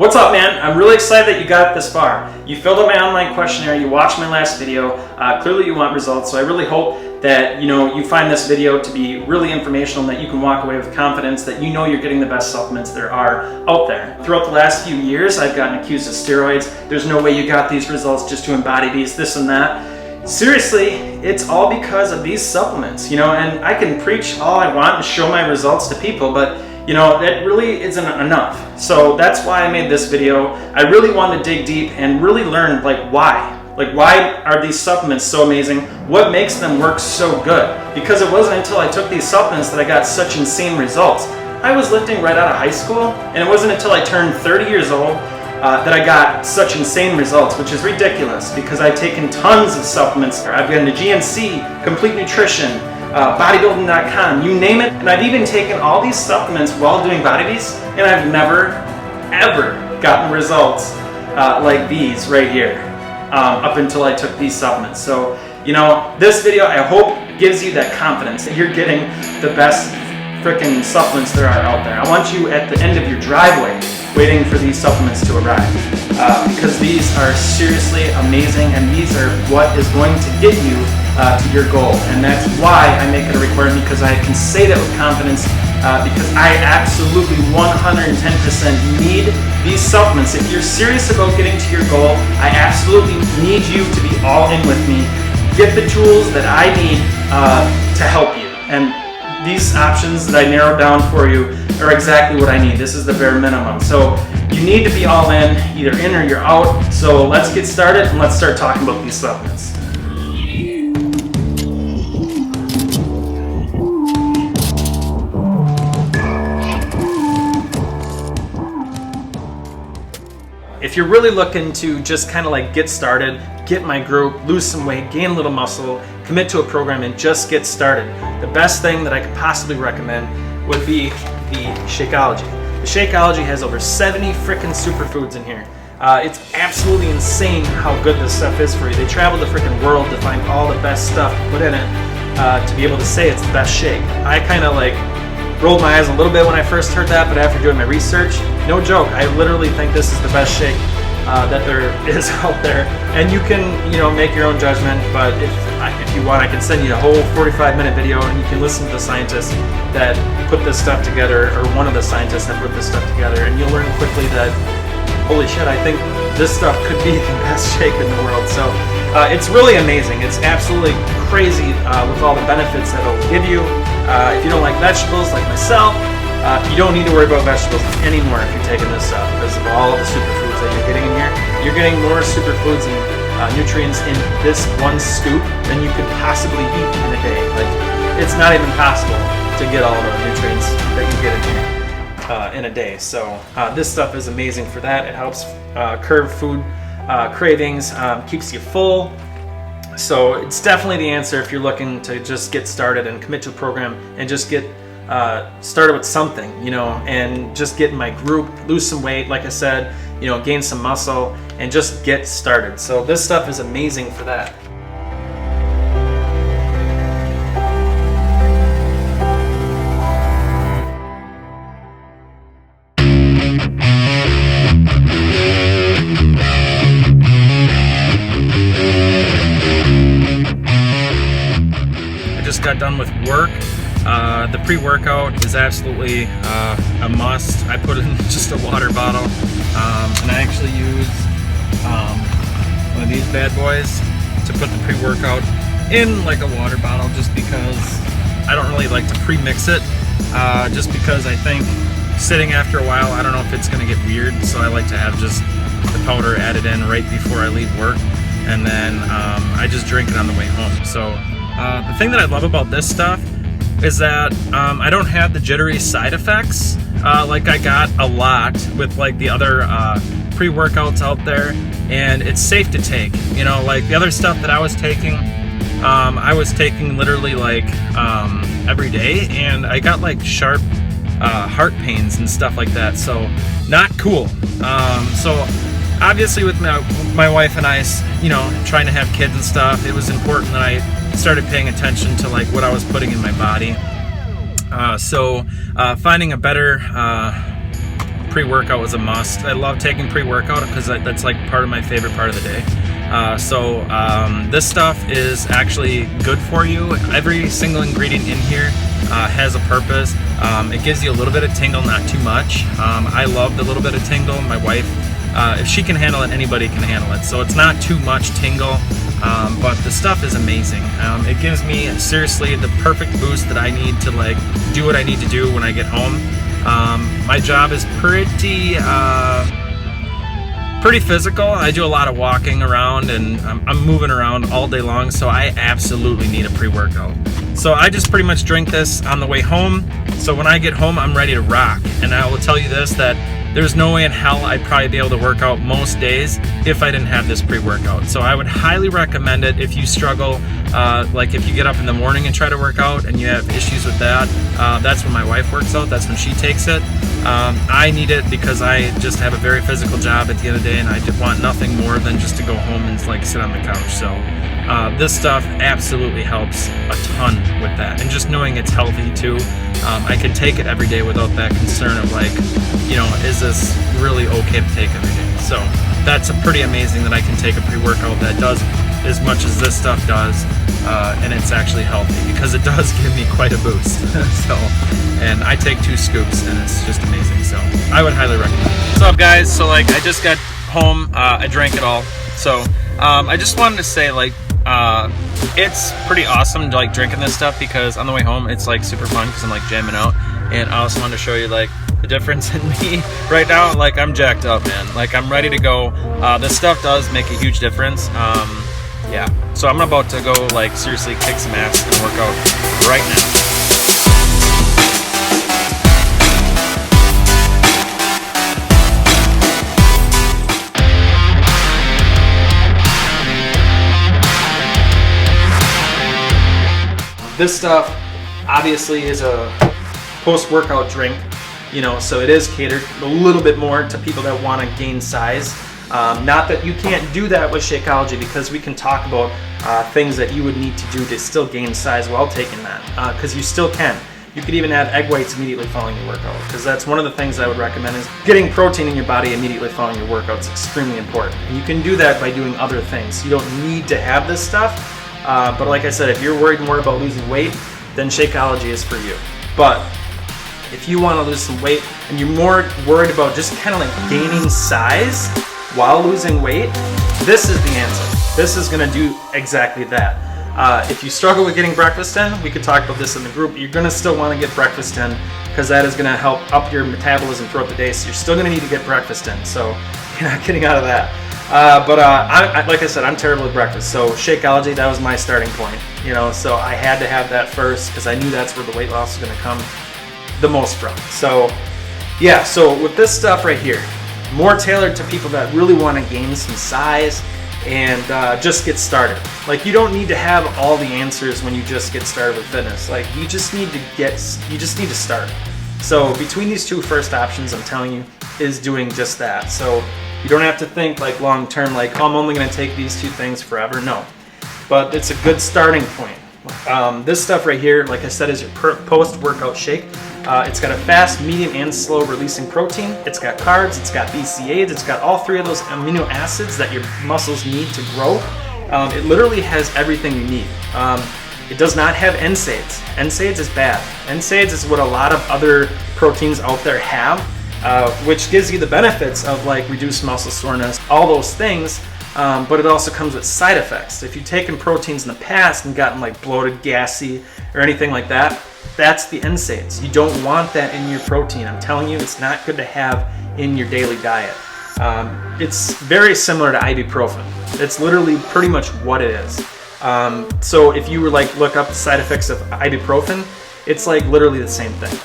What's up, man? I'm really excited that you got this far. You filled out my online questionnaire, you watched my last video, clearly you want results, so I really hope that you find this video to be really informational and that you can walk away with confidence that you know you're getting the best supplements there are out there. Throughout the last few years, I've gotten accused of steroids. There's no way you got these results just to embody these, this and that. Seriously, it's all because of these supplements, and I can preach all I want and show my results to people, but that really isn't enough. So that's why I made this video. I really wanted to dig deep and really learn why. Why are these supplements so amazing? What makes them work so good? Because it wasn't until I took these supplements that I got such insane results. I was lifting right out of high school, and it wasn't until I turned 30 years old that I got such insane results, which is ridiculous because I've taken tons of supplements. I've gotten to GNC, Complete Nutrition, bodybuilding.com, you name it. And I've even taken all these supplements while doing BodyBeast, and I've never, ever gotten results like these right here up until I took these supplements. So, this video, I hope, gives you that confidence that you're getting the best freaking supplements there are out there. I want you at the end of your driveway waiting for these supplements to arrive because these are seriously amazing, and these are what is going to get you to your goal. And that's why I make it a requirement, because I can say that with confidence because I absolutely 110% need these supplements. If you're serious about getting to your goal, I absolutely need you to be all in with me. Get the tools that I need to help you. And these options that I narrowed down for you are exactly what I need. This is the bare minimum. So you need to be all in, either in or you're out. So let's get started and let's start talking about these supplements. If you're really looking to just kind of get started, get my group, lose some weight, gain a little muscle, commit to a program, and just get started, the best thing that I could possibly recommend would be the Shakeology. The Shakeology has over 70 frickin' superfoods in here. It's absolutely insane how good this stuff is for you. They travel the frickin' world to find all the best stuff to put in it to be able to say it's the best shake. I kind of rolled my eyes a little bit when I first heard that, but after doing my research, no joke, I literally think this is the best shake that there is out there. And you can, make your own judgment, but if you want, I can send you a whole 45-minute video and you can listen to the scientists that put this stuff together, or one of the scientists that put this stuff together, and you'll learn quickly that, holy shit, I think this stuff could be the best shake in the world. So it's really amazing. It's absolutely crazy with all the benefits that it'll give you. If you don't like vegetables like myself, you don't need to worry about vegetables anymore if you're taking this stuff because of all of the superfoods that you're getting in here. You're getting more superfoods and nutrients in this one scoop than you could possibly eat in a day. It's not even possible to get all the nutrients that you get in here in a day. So this stuff is amazing for that. It helps curb food cravings, keeps you full. So it's definitely the answer if you're looking to just get started and commit to a program and just get started with something, and just get in my group, lose some weight, like I said, gain some muscle, and just get started. So this stuff is amazing for that. Got done with work. The pre-workout is absolutely a must. I put in just a water bottle, and I actually use one of these bad boys to put the pre-workout in a water bottle, just because I don't really like to pre-mix it, just because I think sitting after a while, I don't know if it's going to get weird, so I like to have just the powder added in right before I leave work, and then I just drink it on the way home. So the thing that I love about this stuff is that I don't have the jittery side effects like I got a lot with the other pre-workouts out there, and it's safe to take. The other stuff that I was taking literally every day, and I got sharp heart pains and stuff like that, so not cool. So obviously with my wife and I, trying to have kids and stuff, it was important that I started paying attention to what I was putting in my body. So finding a better pre-workout was a must. I love taking pre-workout because that's like part of my favorite part of the day. This stuff is actually good for you. Every single ingredient in here has a purpose. It gives you a little bit of tingle, not too much. I love the little bit of tingle. My wife, if she can handle it, anybody can handle it. So it's not too much tingle, but the stuff is amazing. It gives me seriously the perfect boost that I need to like do what I need to do when I get home. My job is pretty physical. I do a lot of walking around and I'm moving around all day long, so I absolutely need a pre-workout. So I just pretty much drink this on the way home, so when I get home I'm ready to rock. And I will tell you this, that there's no way in hell I'd probably be able to work out most days if I didn't have this pre-workout. So I would highly recommend it if you struggle, like if you get up in the morning and try to work out and you have issues with that. That's when my wife works out, that's when she takes it. I need it because I just have a very physical job at the end of the day, and I just want nothing more than just to go home and like sit on the couch. So this stuff absolutely helps a ton with that, and just knowing it's healthy too. I can take it every day without that concern of like, you know, is this really okay to take every day? So that's pretty amazing that I can take a pre-workout that does as much as this stuff does, and it's actually healthy because it does give me quite a boost. So, and I take 2 scoops and it's just amazing. So I would highly recommend it. What's up, guys? So like I just got home, I drank it all. So I just wanted to say like, it's pretty awesome to like drinking this stuff because on the way home it's like super fun because I'm like jamming out. And I also wanted to show you like the difference in me right now. Like I'm jacked up, man. Like I'm ready to go. This stuff does make a huge difference. Yeah, so I'm about to go like seriously kick some ass and work out right now. This stuff obviously is a post-workout drink, you know, so it is catered a little bit more to people that want to gain size. Not that you can't do that with Shakeology, because we can talk about things that you would need to do to still gain size while taking that, because you still can. You could even add egg whites immediately following your workout, because that's one of the things I would recommend is getting protein in your body immediately following your workout. It's extremely important. And you can do that by doing other things. You don't need to have this stuff. But like I said, if you're worried more about losing weight, then Shakeology is for you. But if you want to lose some weight and you're more worried about just kind of like gaining size while losing weight, this is the answer. This is going to do exactly that. If you struggle with getting breakfast in, we could talk about this in the group. You're going to still want to get breakfast in because that is going to help up your metabolism throughout the day. So you're still going to need to get breakfast in. So you're not getting out of that. Like I said, I'm terrible at breakfast, so Shakeology, that was my starting point, you know, so I had to have that first because I knew that's where the weight loss was going to come the most from. So yeah, so with this stuff right here, more tailored to people that really want to gain some size and just get started. Like, you don't need to have all the answers when you just get started with fitness. Like, you just need to start. So between these 2 first options, I'm telling you, is doing just that. So you don't have to think like long term, like, oh, I'm only going to take these 2 things forever. No, but it's a good starting point. This stuff right here, like I said, is your post-workout shake. It's got a fast, medium, and slow releasing protein. It's got carbs, it's got BCAAs, it's got all 3 of those amino acids that your muscles need to grow. It literally has everything you need. It does not have NSAIDs. NSAIDs is bad. NSAIDs is what a lot of other proteins out there have, which gives you the benefits of like reduced muscle soreness, all those things, but it also comes with side effects. If you've taken proteins in the past and gotten like bloated, gassy, or anything like that, that's the NSAIDs. You don't want that in your protein. I'm telling you, it's not good to have in your daily diet. It's very similar to ibuprofen. It's literally pretty much what it is. So if you were like look up the side effects of ibuprofen, it's like literally the same thing.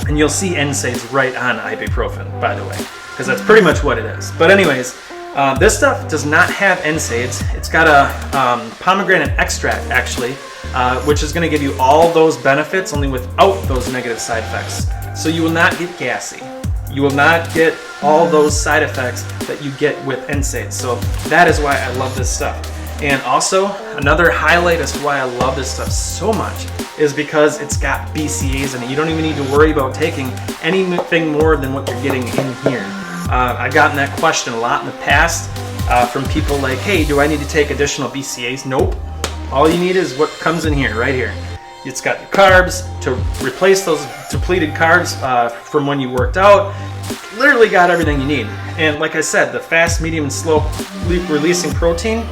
And you'll see NSAIDs right on ibuprofen, by the way, because that's pretty much what it is. But anyways, this stuff does not have NSAIDs. It's got a pomegranate extract, actually, which is going to give you all those benefits, only without those negative side effects. So you will not get gassy. You will not get all those side effects that you get with NSAIDs. So that is why I love this stuff. And also, another highlight as to why I love this stuff so much is because it's got BCAAs in it. You don't even need to worry about taking anything more than what you're getting in here. I've gotten that question a lot in the past from people like, hey, do I need to take additional BCAAs? Nope. All you need is what comes in here, right here. It's got your carbs to replace those depleted carbs from when you worked out. Literally got everything you need. And like I said, the fast, medium, and slow releasing protein,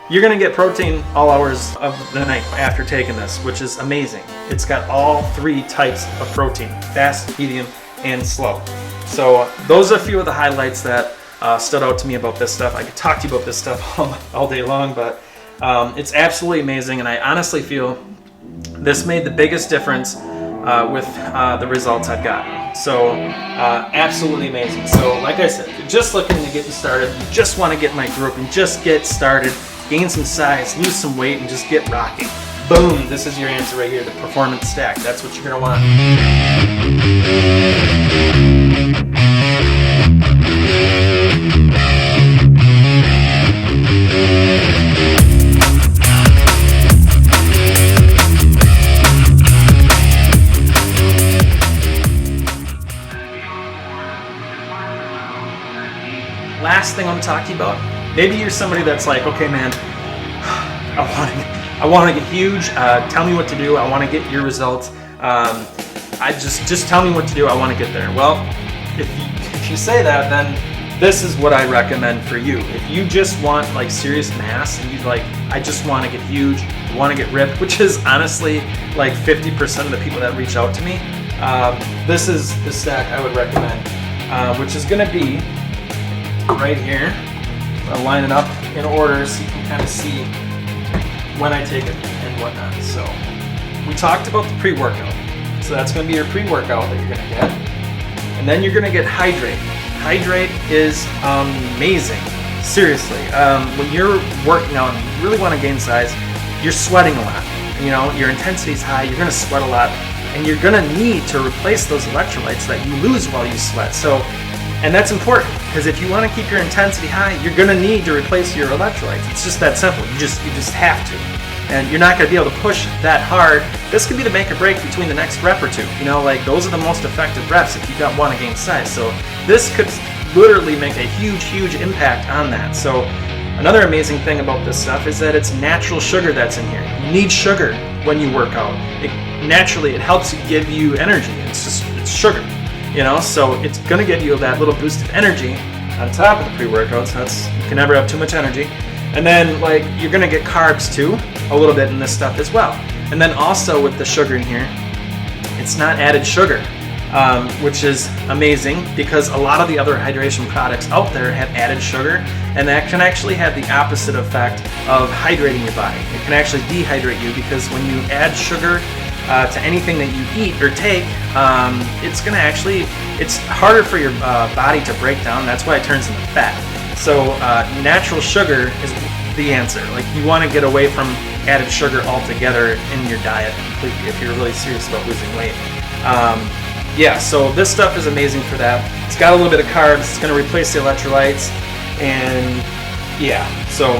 you're gonna get protein all hours of the night after taking this, which is amazing. It's got all 3 types of protein, fast, medium, and slow. So those are a few of the highlights that stood out to me about this stuff. I could talk to you about this stuff all day long, but it's absolutely amazing, and I honestly feel this made the biggest difference with the results I've gotten. So absolutely amazing. So like I said, if you're just looking to get you started, you just want to get in my group and just get started, gain some size, lose some weight, and just get rocking. Boom, this is your answer right here, the Performance Stack. That's what you're gonna want. Last thing I'm talking about, maybe you're somebody that's like, okay man, I want to get huge, tell me what to do, I want to get your results, just tell me what to do, I want to get there. Well, if you say that, then this is what I recommend for you. If you just want like serious mass and you like, I just want to get huge, I want to get ripped, which is honestly like 50% of the people that reach out to me, this is the stack I would recommend, which is going to be right here. I'll line it up in order so you can kind of see when I take it and whatnot. So we talked about the pre-workout. So that's going to be your pre-workout that you're going to get. And then you're going to get Hydrate. Hydrate is amazing. Seriously. When you're working out and you really want to gain size, you're sweating a lot. You know, your intensity is high, you're going to sweat a lot, and you're going to need to replace those electrolytes that you lose while you sweat. And that's important, because if you want to keep your intensity high, you're going to need to replace your electrolytes. It's just that simple. You just have to. And you're not going to be able to push that hard. This could be the make or break between the next rep or two. You know, like those are the most effective reps if you want to gain size. So this could literally make a huge impact on that. So another amazing thing about this stuff is that it's natural sugar that's in here. You need sugar when you work out. Naturally, it helps give you energy. It's sugar. You know, so it's going to give you that little boost of energy on top of the pre-workouts. You can never have too much energy. And then, like, you're going to get carbs too, a little bit in this stuff as well. And then also with the sugar in here, it's not added sugar, which is amazing because a lot of the other hydration products out there have added sugar, and that can actually have the opposite effect of hydrating your body. It can actually dehydrate you because when you add sugar to anything that you eat or take, it's harder for your body to break down. That's why it turns into fat. So natural sugar is the answer. Like, you want to get away from added sugar altogether in your diet completely if you're really serious about losing weight. Yeah, so this stuff is amazing for that. It's got a little bit of carbs. It's going to replace the electrolytes, and yeah. So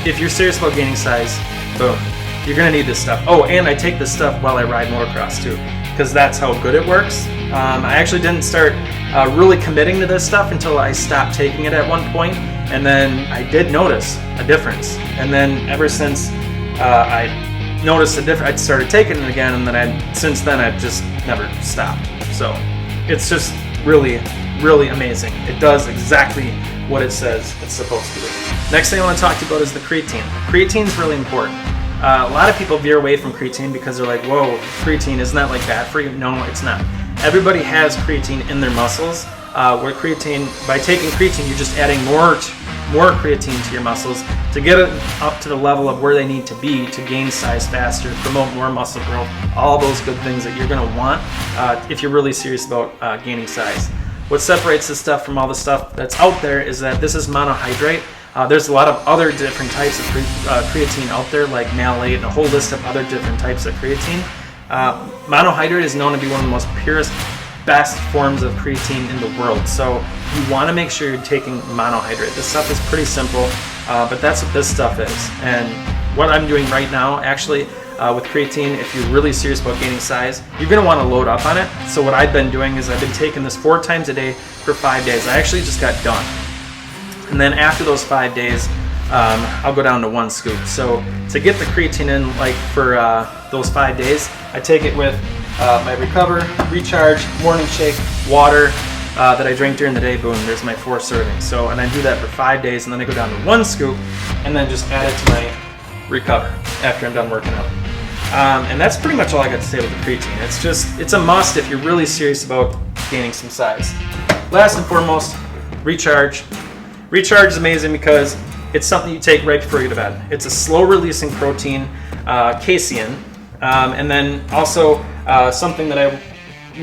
if you're serious about gaining size, boom. You're going to need this stuff. Oh, and I take this stuff while I ride motocross too, because that's how good it works. I actually didn't start really committing to this stuff until I stopped taking it at one point, and then I did notice a difference. And then ever since I noticed a difference, I started taking it again, and then since then I've just never stopped. So it's just really amazing. It does exactly what it says it's supposed to do. Next thing I want to talk to you about is the creatine. Creatine is really important. A lot of people veer away from creatine because they're like, whoa, creatine, isn't that like bad for you? No, it's not. Everybody has creatine in their muscles. Where creatine, by taking creatine, you're just adding more creatine to your muscles to get it up to the level of where they need to be to gain size faster, promote more muscle growth, all those good things that you're going to want if you're really serious about gaining size. What separates this stuff from all the stuff that's out there is that this is monohydrate. There's a lot of other different types of creatine out there, like malate and a whole list of other different types of creatine. Monohydrate is known to be one of the most purest, best forms of creatine in the world. So you want to make sure you're taking monohydrate. This stuff is pretty simple, but that's what this stuff is. And what I'm doing right now, actually, with creatine, if you're really serious about gaining size, you're gonna wanna load up on it. So what I've been doing is I've been taking this 4 times a day for 5 days. I actually just got done. And then after those 5 days, I'll go down to 1 scoop. So to get the creatine in, like for those 5 days, I take it with my Recover, Recharge, Morning Shake, water that I drink during the day. Boom, there's my 4 servings. So, and I do that for 5 days, and then I go down to 1 scoop, and then just add it to my Recover after I'm done working out. And that's pretty much all I got to say with the creatine. It's a must if you're really serious about gaining some size. Last and foremost, Recharge. Recharge is amazing because it's something you take right before you go to bed. It's a slow-releasing protein, casein, and then also something that I'm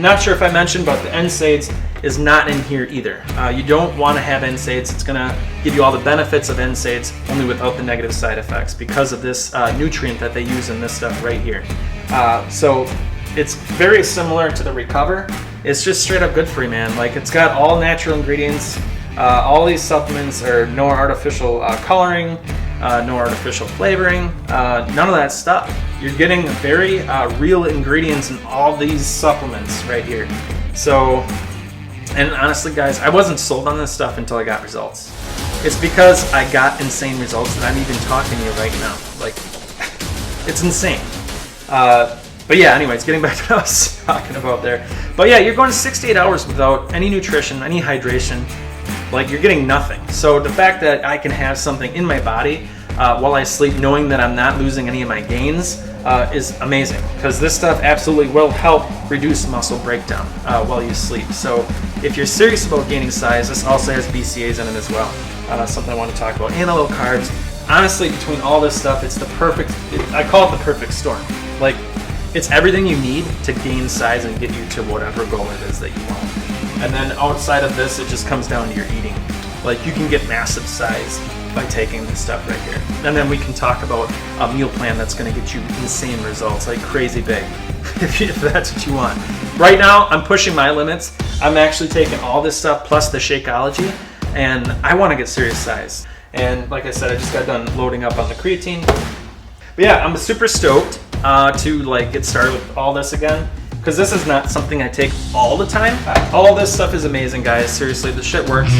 not sure if I mentioned, but the NSAIDs is not in here either. You don't want to have NSAIDs. It's going to give you all the benefits of NSAIDs, only without the negative side effects because of this nutrient that they use in this stuff right here. So it's very similar to the Recover. It's just straight up good for you, man. Like, it's got all natural ingredients. All these supplements are no artificial coloring, no artificial flavoring, none of that stuff. You're getting very real ingredients in all these supplements right here. So, and honestly guys, I wasn't sold on this stuff until I got results. It's because I got insane results that I'm even talking to you right now. Like, it's insane. But yeah, anyways, getting back to what I was talking about there. But yeah, you're going 6 to 8 hours without any nutrition, any hydration. Like, you're getting nothing. So the fact that I can have something in my body while I sleep, knowing that I'm not losing any of my gains, is amazing, because this stuff absolutely will help reduce muscle breakdown while you sleep. So if you're serious about gaining size, this also has BCAAs in it as well. Something I want to talk about, and a little carbs. Honestly, between all this stuff, it's the perfect, I call it the perfect storm. Like, it's everything you need to gain size and get you to whatever goal it is that you want. And then outside of this, it just comes down to your eating. Like, you can get massive size by taking this stuff right here. And then we can talk about a meal plan that's gonna get you insane results, like crazy big, if that's what you want. Right now, I'm pushing my limits. I'm actually taking all this stuff plus the Shakeology, and I wanna get serious size. And like I said, I just got done loading up on the creatine. But yeah, I'm super stoked to like get started with all this again, because this is not something I take all the time. All this stuff is amazing, guys. Seriously, the shit works.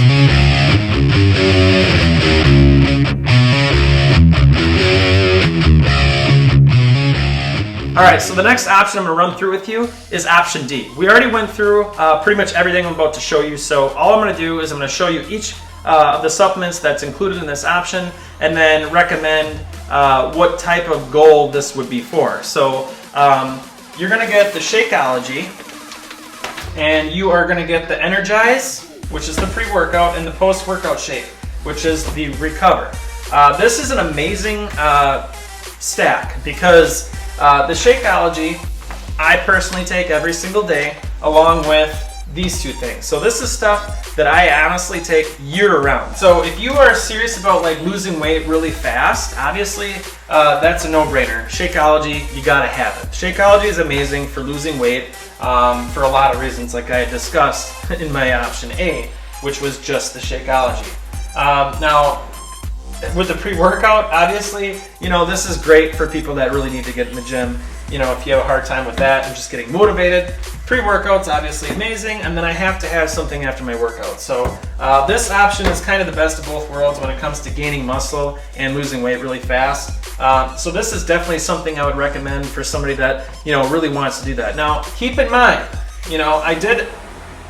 All right, so the next option I'm gonna run through with you is option D. We already went through pretty much everything I'm about to show you, so all I'm gonna do is I'm gonna show you each of the supplements that's included in this option, and then recommend what type of goal this would be for. So you're gonna get the Shakeology, and you are gonna get the Energize, which is the pre-workout, and the post-workout shake, which is the Recover. This is an amazing stack, because the Shakeology I personally take every single day along with these two things. So this is stuff that I honestly take year-round. So if you are serious about like losing weight really fast, obviously that's a no-brainer. Shakeology, you gotta have it. Shakeology is amazing for losing weight for a lot of reasons, like I discussed in my option A, which was just the Shakeology. Now, with the pre-workout, obviously, you know, this is great for people that really need to get in the gym. You know, if you have a hard time with that and just getting motivated, pre-workout's obviously amazing, and then I have to have something after my workout. So this option is kind of the best of both worlds when it comes to gaining muscle and losing weight really fast. So this is definitely something I would recommend for somebody that, you know, really wants to do that. Now, keep in mind, you know, I did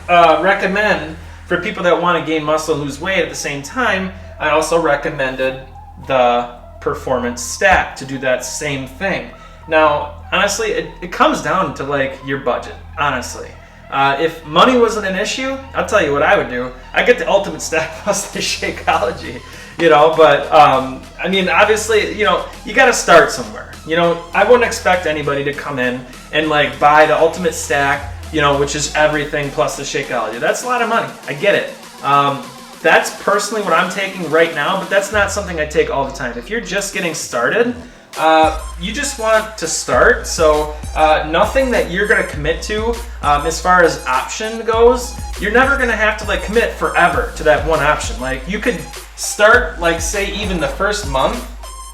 recommend for people that want to gain muscle and lose weight at the same time, I also recommended the Performance Stack to do that same thing. Now, honestly, it comes down to like your budget, honestly. If money wasn't an issue, I'll tell you what I would do. I'd get the Ultimate Stack plus the Shakeology, you know, but I mean, obviously, you know, you gotta start somewhere. You know, I wouldn't expect anybody to come in and like buy the Ultimate Stack, you know, which is everything plus the Shakeology. That's a lot of money, I get it. That's personally what I'm taking right now, but that's not something I take all the time. If you're just getting started, you just want to start, so nothing that you're gonna commit to as far as option goes. You're never gonna have to like commit forever to that one option. Like, you could start, like, say even the first month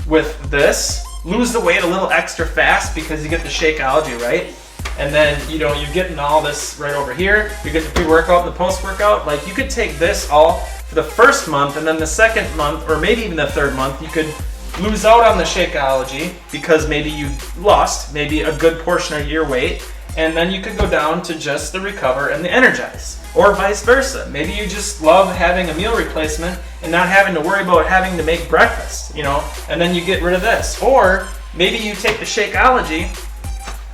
with this, lose the weight a little extra fast because you get the Shakeology, right? And then, you know, you're getting all this right over here. You get the pre-workout and the post-workout. Like, you could take this all for the first month, and then the second month, or maybe even the third month, you could lose out on the Shakeology because maybe you lost maybe a good portion of your weight, and then you could go down to just the Recover and the Energize, or vice versa. Maybe you just love having a meal replacement and not having to worry about having to make breakfast, you know, and then you get rid of this. Or maybe you take the Shakeology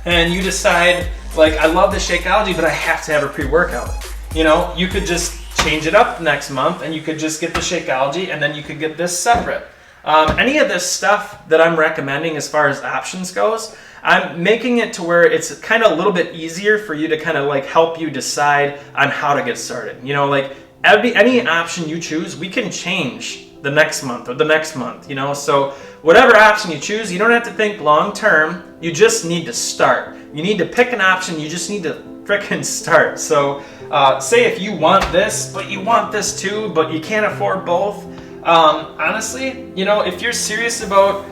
and you decide, like, I love the Shakeology, but I have to have a pre-workout. You know, you could just change it up next month and you could just get the Shakeology and then you could get this separate. Any of this stuff that I'm recommending as far as options goes, I'm making it to where it's kind of a little bit easier for you to kind of like help you decide on how to get started. You know, like any option you choose, we can change the next month or the next month, you know? So whatever option you choose, you don't have to think long term, you just need to start. You need to pick an option, you just need to frickin' start. So say if you want this, but you want this too, but you can't afford both, honestly, you know, if you're serious about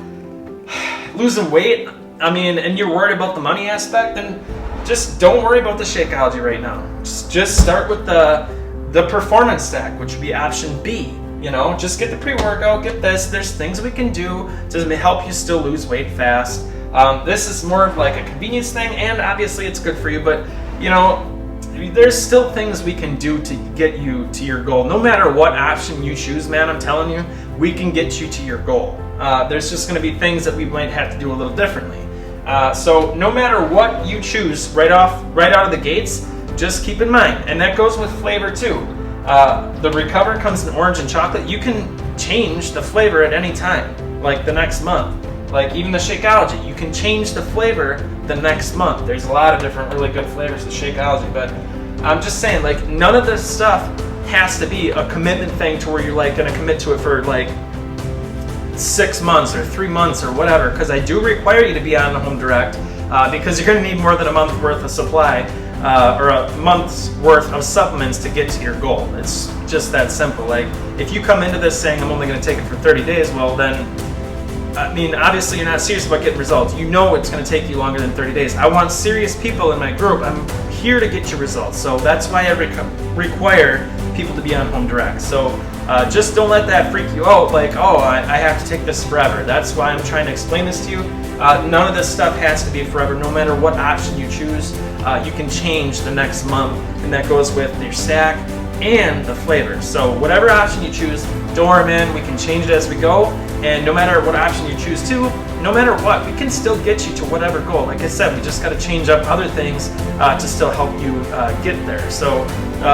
losing weight, I mean, and you're worried about the money aspect, then just don't worry about the Shakeology right now. Just start with the performance stack, which would be option B. You know, just get the pre-workout, get this. There's things we can do to help you still lose weight fast. This is more of like a convenience thing, and obviously it's good for you, but you know, there's still things we can do to get you to your goal. No matter what option you choose, man, I'm telling you, we can get you to your goal. There's just going to be things that we might have to do a little differently. So no matter what you choose right out of the gates, just keep in mind, and that goes with flavor too. The Recover comes in orange and chocolate. You can change the flavor at any time, like the next month. Like even the Shakeology, you can change the flavor the next month. There's a lot of different really good flavors of Shakeology, but I'm just saying, like, none of this stuff has to be a commitment thing to where you're like gonna commit to it for like 6 months or 3 months or whatever, because I do require you to be on the Home Direct because you're gonna need more than a month's worth of supply or a month's worth of supplements to get to your goal. It's just that simple. Like, if you come into this saying I'm only gonna take it for 30 days, well then, I mean, obviously you're not serious about getting results. You know it's going to take you longer than 30 days. I want serious people in my group. I'm here to get you results. So that's why I require people to be on Home Direct. So just don't let that freak you out, like, oh, I have to take this forever. That's why I'm trying to explain this to you. None of this stuff has to be forever. No matter what option you choose, you can change the next month, and that goes with your stack and the flavor. So whatever option you choose, don't worry, man, we can change it as we go. And no matter what option you choose to, no matter what, we can still get you to whatever goal. Like I said, we just got to change up other things to still help you get there. So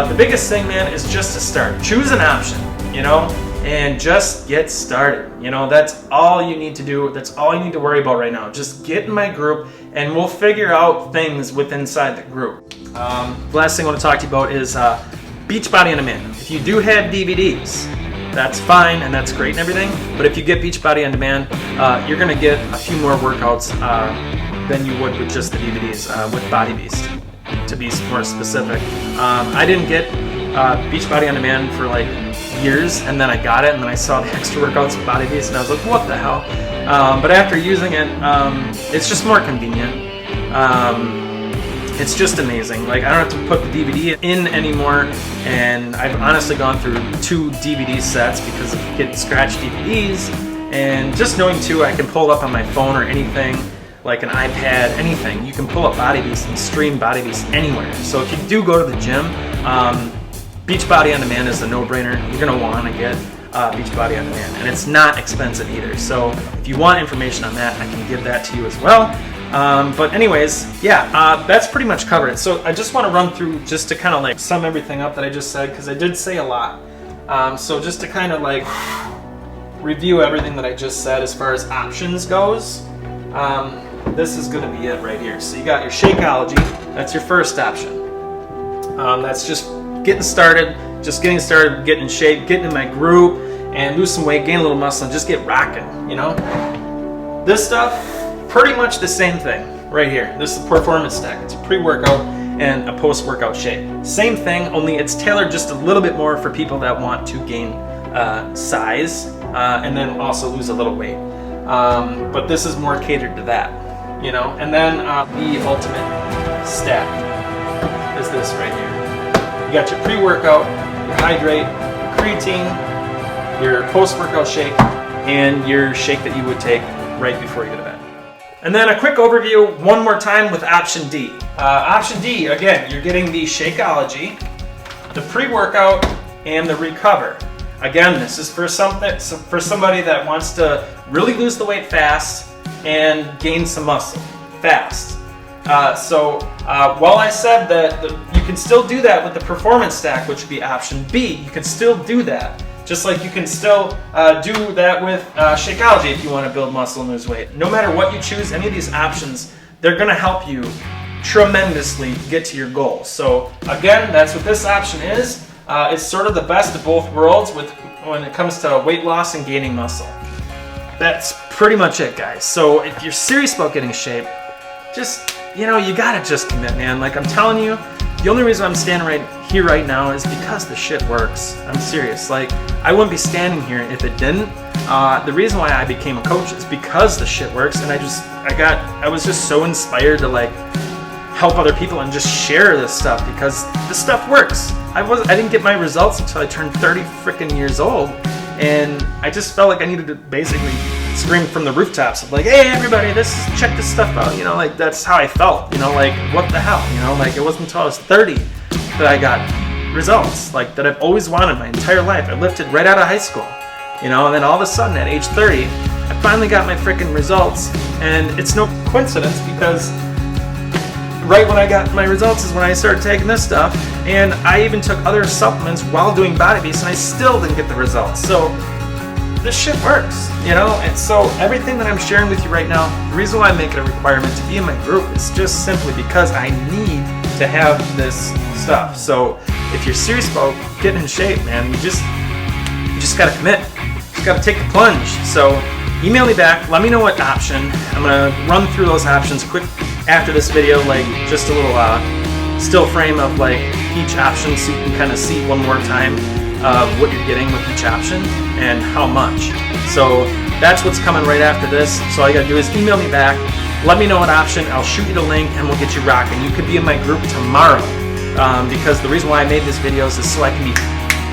the biggest thing, man, is just to start. Choose an option, you know, and just get started. You know, that's all you need to do. That's all you need to worry about right now. Just get in my group and we'll figure out things within inside the group. The last thing I want to talk to you about is Beachbody On Demand. If you do have DVDs, that's fine and that's great and everything, but if you get Beachbody On Demand, you're going to get a few more workouts than you would with just the DVDs with Body Beast, to be more specific. I didn't get Beachbody On Demand for like years, and then I got it, and then I saw the extra workouts with Body Beast, and I was like, what the hell? But after using it, it's just more convenient. It's just amazing. Like, I don't have to put the DVD in anymore, and I've honestly gone through 2 DVD sets because of getting scratched DVDs, and just knowing too, I can pull it up on my phone or anything, like an iPad, anything. You can pull up Body Beast and stream Body Beast anywhere. So if you do go to the gym, Beachbody On Demand is a no-brainer. You're gonna wanna get Beachbody On Demand, and it's not expensive either. So if you want information on that, I can give that to you as well. But anyways, yeah, that's pretty much covered it. So I just want to run through just to kind of like sum everything up that I just said, because I did say a lot. So just to kind of like review everything that I just said as far as options goes, this is going to be it right here. So you got your Shakeology. That's your first option. That's just getting started, getting in shape, getting in my group, and lose some weight, gain a little muscle, and just get rocking, you know? This stuff, pretty much the same thing right here. This is the Performance Stack. It's a pre-workout and a post-workout shake. Same thing, only it's tailored just a little bit more for people that want to gain size and then also lose a little weight. but this is more catered to that, you know. And then the ultimate stack is this right here. You got your pre-workout, your hydrate, your creatine, your post-workout shake, and your shake that you would take right before you go to bed. And then a quick overview one more time with option D. Option D, again, you're getting the Shakeology, the pre-workout, and the recover. Again, this is for somebody that wants to really lose the weight fast and gain some muscle fast. While I said that you can still do that with the performance stack, which would be option B, you can still do that. Just like you can still do that with Shakeology if you want to build muscle and lose weight. No matter what you choose, any of these options, they're going to help you tremendously get to your goals. So again, that's what this option is. It's sort of the best of both worlds when it comes to weight loss and gaining muscle. That's pretty much it, guys. So if you're serious about getting in shape, just, you know, you gotta just commit, man. Like I'm telling you, the only reason I'm standing right here right now is because the shit works. I'm serious. Like, I wouldn't be standing here if it didn't. The reason why I became a coach is because the shit works, and I was just so inspired to like help other people and just share this stuff because this stuff works. I didn't get my results until I turned 30 freaking years old, and I just felt like I needed to basically scream from the rooftops of like, hey everybody, check this stuff out, you know, like that's how I felt, you know, like what the hell, you know, like it wasn't until I was 30 that I got results, like that I've always wanted my entire life. I lifted right out of high school, you know, and then all of a sudden at age 30, I finally got my freaking results, and it's no coincidence because right when I got my results is when I started taking this stuff, and I even took other supplements while doing Body Beast, and I still didn't get the results. So this shit works, you know. And so everything that I'm sharing with you right now, the reason why I make it a requirement to be in my group is just simply because I need to have this stuff. So if you're serious about getting in shape, man, you just gotta commit. You just gotta take the plunge. So email me back, let me know what option. I'm gonna run through those options quick after this video, like just a little still frame of like each option so you can kind of see one more time what you're getting with each option and how much. So that's what's coming right after this. So all you gotta do is email me back, let me know what option, I'll shoot you the link, and we'll get you rocking. You could be in my group tomorrow because the reason why I made these videos is so I can be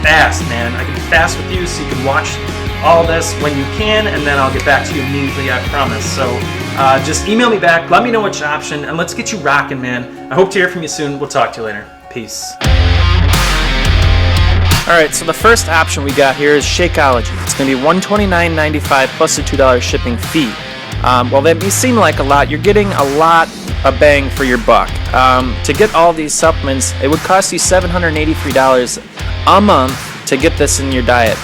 fast, man. I can be fast with you so you can watch all this when you can, and then I'll get back to you immediately, I promise. So just email me back, let me know which option, and let's get you rocking, man. I hope to hear from you soon. We'll talk to you later. Peace. Alright, so the first option we got here is Shakeology. It's going to be $129.95 plus a $2 shipping fee. While that may seem like a lot, you're getting a lot of bang for your buck. To get all these supplements, it would cost you $783 a month to get this in your diet.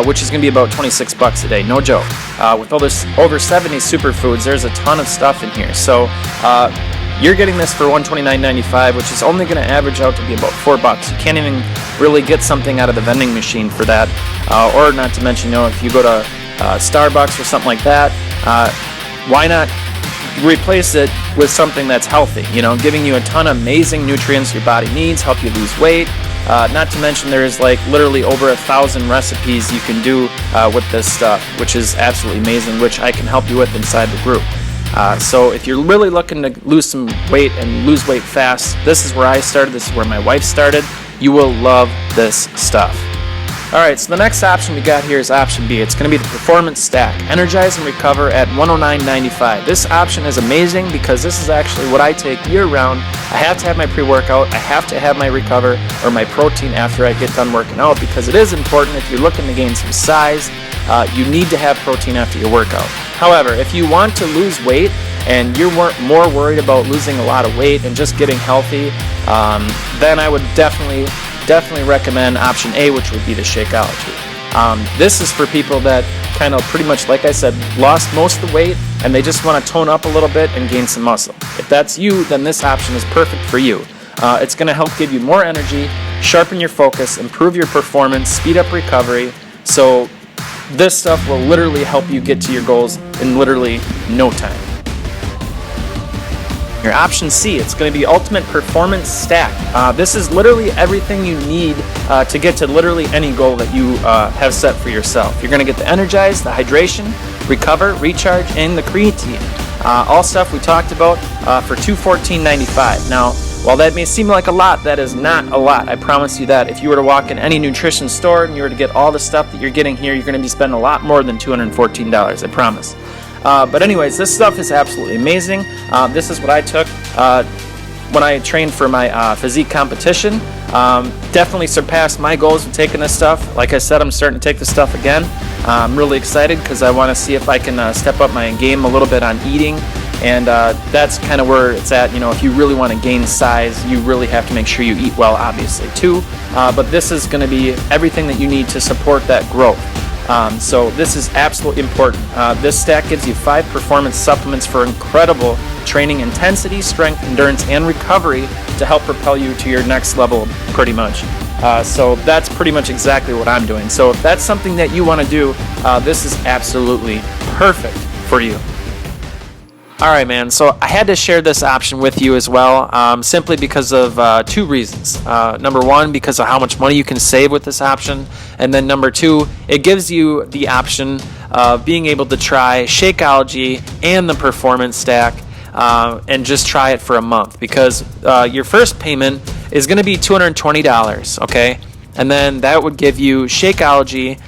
Which is going to be about 26 bucks a day, no joke. With all this over 70 superfoods, there's a ton of stuff in here. So you're getting this for $129.95, which is only going to average out to be about $4. You can't even really get something out of the vending machine for that. Or not to mention, you know, if you go to Starbucks or something like that, why not replace it with something that's healthy, you know, giving you a ton of amazing nutrients your body needs, help you lose weight. Not to mention there's like literally over 1,000 recipes you can do with this stuff, which is absolutely amazing, which I can help you with inside the group. So if you're really looking to lose some weight and lose weight fast, this is where I started, this is where my wife started. You will love this stuff. Alright, so the next option we got here is option B. It's going to be the Performance Stack, Energize and Recover at $109.95. This option is amazing because this is actually what I take year round. I have to have my pre-workout, I have to have my Recover or my protein after I get done working out, because it is important if you're looking to gain some size, you need to have protein after your workout. However, if you want to lose weight and you're more worried about losing a lot of weight and just getting healthy, then I would definitely recommend option A, which would be the Shakeology. This is for people that kind of pretty much, like I said, lost most of the weight and they just want to tone up a little bit and gain some muscle. If that's you, then this option is perfect for you. It's going to help give you more energy, sharpen your focus, improve your performance, speed up recovery. So this stuff will literally help you get to your goals in literally no time. Your option C, it's going to be Ultimate Performance Stack. This is literally everything you need to get to literally any goal that you have set for yourself. You're going to get the Energize, the hydration, Recover, Recharge, and the creatine. All stuff we talked about for $214.95. Now, while that may seem like a lot, that is not a lot. I promise you that. If you were to walk in any nutrition store and you were to get all the stuff that you're getting here, you're going to be spending a lot more than $214, I promise. But anyways, this stuff is absolutely amazing. This is what I took when I trained for my physique competition. Definitely surpassed my goals with taking this stuff. Like I said, I'm starting to take this stuff again. I'm really excited because I want to see if I can step up my game a little bit on eating. And that's kind of where it's at. You know, if you really want to gain size, you really have to make sure you eat well, obviously, too. But this is going to be everything that you need to support that growth. So this is absolutely important. This stack gives you 5 performance supplements for incredible training intensity, strength, endurance, and recovery to help propel you to your next level, pretty much. So that's pretty much exactly what I'm doing. So if that's something that you want to do, this is absolutely perfect for you. Alright, man, so I had to share this option with you as well, simply because of 2 reasons. Number 1, because of how much money you can save with this option, and then number 2, it gives you the option of being able to try Shakeology and the Performance Stack, and just try it for a month, because your first payment is going to be $220, okay? And then that would give you Shakeology,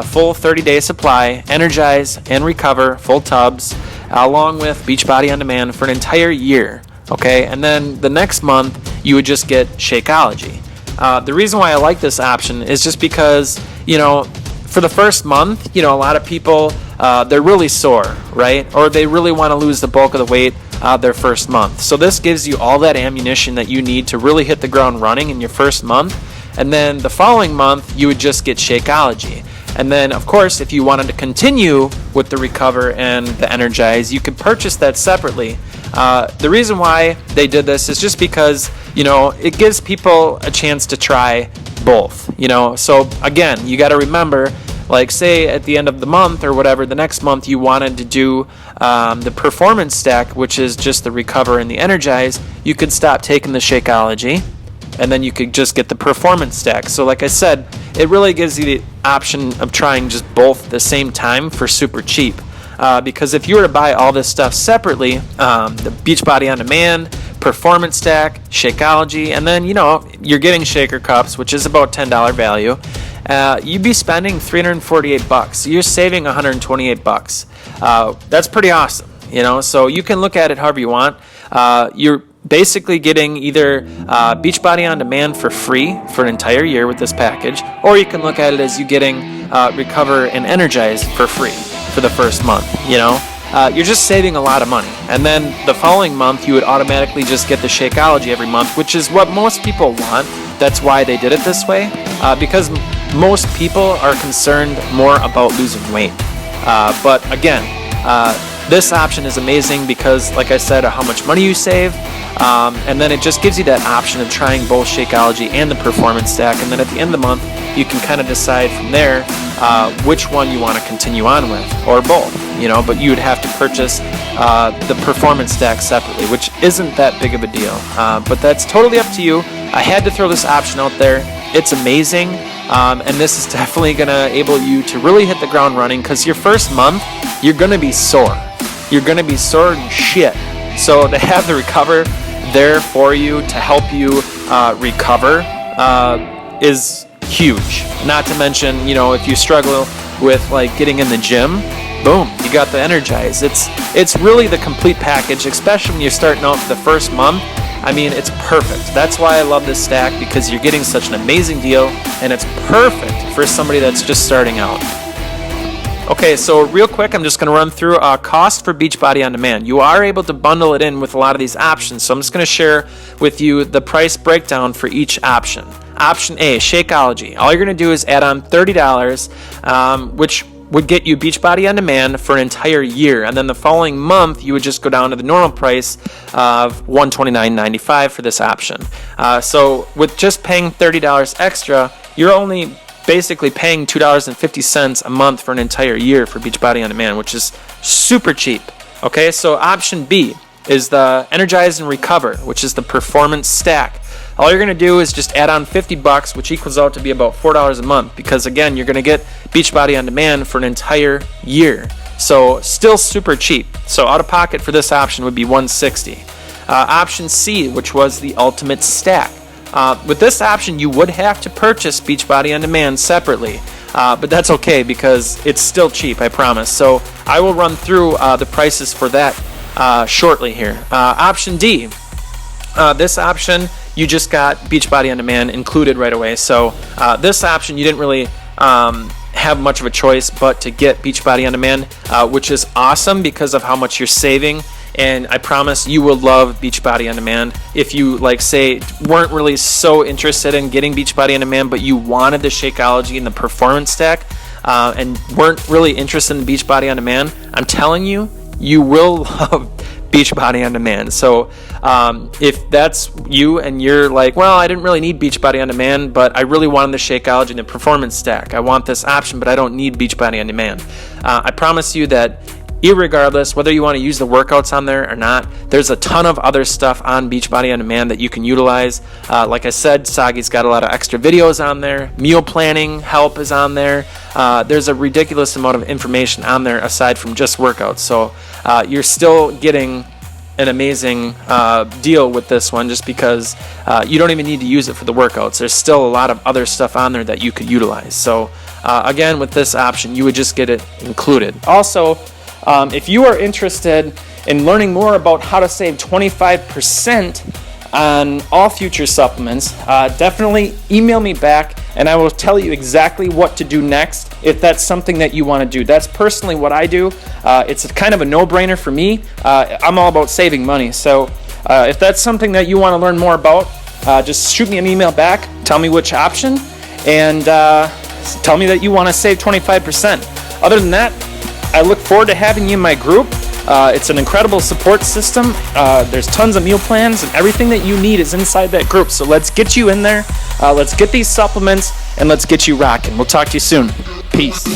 full 30-day supply, Energize and Recover, full tubs, along with Beachbody On Demand for an entire year, okay? And then the next month, you would just get Shakeology. The reason why I like this option is just because, you know, for the first month, you know, a lot of people, they're really sore, right? Or they really want to lose the bulk of the weight their first month. So this gives you all that ammunition that you need to really hit the ground running in your first month. And then the following month, you would just get Shakeology. And then, of course, if you wanted to continue with the Recover and the Energize, you could purchase that separately. The reason why they did this is just because, you know, it gives people a chance to try both, you know. So, again, you got to remember, like, say at the end of the month or whatever, the next month you wanted to do the Performance Stack, which is just the Recover and the Energize, you could stop taking the Shakeology, and then you could just get the Performance Stack. So like I said, it really gives you the option of trying just both at the same time for super cheap. Because if you were to buy all this stuff separately, the Beachbody On Demand, Performance Stack, Shakeology, and then, you know, you're getting shaker cups, which is about $10 value, you'd be spending $348. So you're saving $128. That's pretty awesome, you know. So you can look at it however you want. You're basically getting either Beachbody On Demand for free for an entire year with this package, or you can look at it as you getting Recover and Energize for free for the first month, you know. You're just saving a lot of money. And then the following month, you would automatically just get the Shakeology every month, which is what most people want. That's why they did it this way, because most people are concerned more about losing weight. But again, this option is amazing because, like I said, of how much money you save, and then it just gives you that option of trying both Shakeology and the Performance Stack, and then at the end of the month, you can kind of decide from there which one you want to continue on with, or both, you know. But you would have to purchase the Performance Stack separately, which isn't that big of a deal. But that's totally up to you. I had to throw this option out there. It's amazing, and this is definitely going to enable you to really hit the ground running, because your first month, you're going to be sore. You're going to be sore and shit. So to have the Recover there for you to help you recover is huge. Not to mention, you know, if you struggle with like getting in the gym, boom, you got the Energize. It's really the complete package, especially when you're starting out the first month. I mean, it's perfect. That's why I love this stack, because you're getting such an amazing deal, and it's perfect for somebody that's just starting out. Okay, so real quick, I'm just going to run through cost for Beachbody On Demand. You are able to bundle it in with a lot of these options, so I'm just going to share with you the price breakdown for each option. Option A, Shakeology. All you're going to do is add on $30, which would get you Beachbody On Demand for an entire year, and then the following month you would just go down to the normal price of $129.95 for this option. So with just paying $30 extra, you're only basically paying $2.50 a month for an entire year for Beachbody On Demand, which is super cheap. Okay, so option B is the Energize and Recover, which is the Performance Stack. All you're going to do is just add on $50, which equals out to be about $4 a month, because again, you're going to get Beachbody On Demand for an entire year. So still super cheap. So out of pocket for this option would be $160. Option C, which was the Ultimate Stack. With this option, you would have to purchase Beachbody On Demand separately, but that's okay because it's still cheap, I promise. So I will run through the prices for that shortly here. Option D, this option, you just got Beachbody On Demand included right away. So this option, you didn't really have much of a choice but to get Beachbody On Demand, which is awesome because of how much you're saving. And I promise you will love Beachbody On Demand. If you, like, say, weren't really so interested in getting Beachbody On Demand, but you wanted the Shakeology and the Performance Stack, and weren't really interested in Beachbody On Demand, I'm telling you, you will love Beachbody On Demand. So if that's you and you're like, well, I didn't really need Beachbody On Demand, but I really wanted the Shakeology and the Performance Stack. I want this option, but I don't need Beachbody On Demand. I promise you that irregardless whether you want to use the workouts on there or not, there's a ton of other stuff on Beachbody On Demand that you can utilize. Like I said, Sagi's got a lot of extra videos on there. Meal planning help is on there. There's a ridiculous amount of information on there aside from just workouts. So you're still getting an amazing deal with this one just because you don't even need to use it for the workouts. There's still a lot of other stuff on there that you could utilize. So again, with this option, you would just get it included. Also, if you are interested in learning more about how to save 25% on all future supplements, definitely email me back and I will tell you exactly what to do next if that's something that you want to do. That's personally what I do. It's kind of a no-brainer for me. I'm all about saving money. So if that's something that you want to learn more about, just shoot me an email back, tell me which option, and tell me that you want to save 25%. Other than that, I look forward to having you in my group. It's an incredible support system. There's tons of meal plans and everything that you need is inside that group. So let's get you in there. Let's get these supplements and let's get you rocking. We'll talk to you soon. Peace.